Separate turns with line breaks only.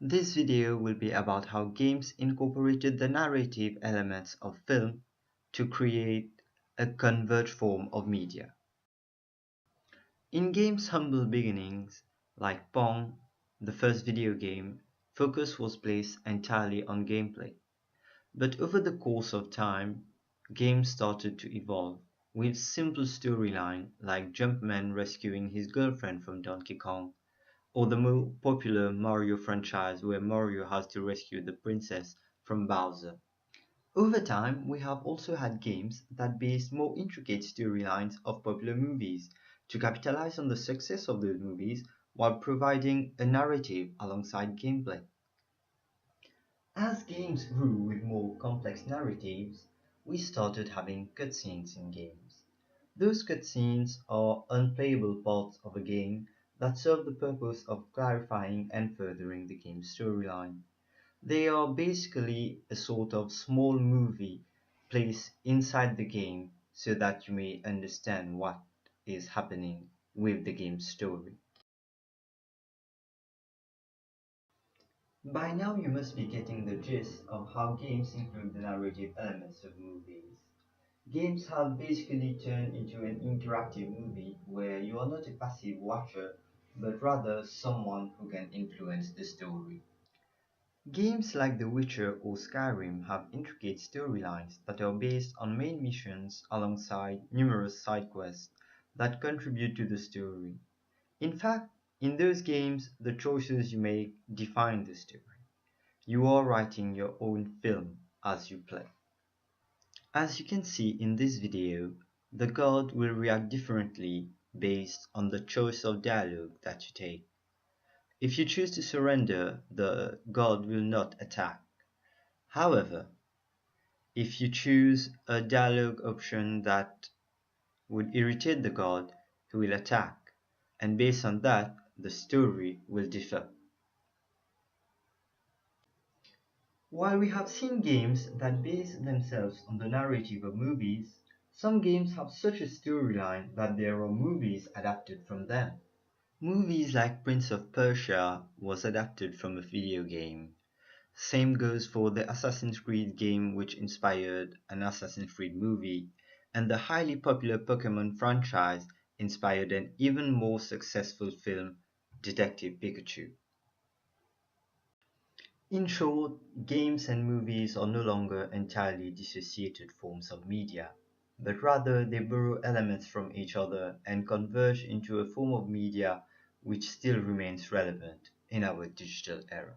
This video will be about how games incorporated the narrative elements of film to create a converged form of media. In games' humble beginnings, like Pong, the first video game, focus was placed entirely on gameplay. But over the course of time, games started to evolve, with simple storyline like Jumpman rescuing his girlfriend from Donkey Kong, or the more popular Mario franchise where Mario has to rescue the princess from Bowser. Over time, we have also had games that based more intricate storylines of popular movies to capitalize on the success of those movies while providing a narrative alongside gameplay. As games grew with more complex narratives, we started having cutscenes in games. Those cutscenes are unplayable parts of a game that serve the purpose of clarifying and furthering the game's storyline. They are basically a sort of small movie placed inside the game so that you may understand what is happening with the game's story. By now, you must be getting the gist of how games include the narrative elements of movies. Games have basically turned into an interactive movie where you are not a passive watcher, but rather someone who can influence the story. Games like The Witcher or Skyrim have intricate storylines that are based on main missions alongside numerous side quests that contribute to the story. In fact, in those games, the choices you make define the story. You are writing your own film as you play. As you can see in this video, the god will react differently based on the choice of dialogue that you take. If you choose to surrender, the god will not attack. However, if you choose a dialogue option that would irritate the god, he will attack, and based on that, the story will differ. While we have seen games that base themselves on the narrative of movies, some games have such a storyline that there are movies adapted from them. Movies like Prince of Persia was adapted from a video game. Same goes for the Assassin's Creed game which inspired an Assassin's Creed movie, and the highly popular Pokémon franchise inspired an even more successful film, Detective Pikachu. In short, games and movies are no longer entirely dissociated forms of media, but rather they borrow elements from each other and converge into a form of media which still remains relevant in our digital era.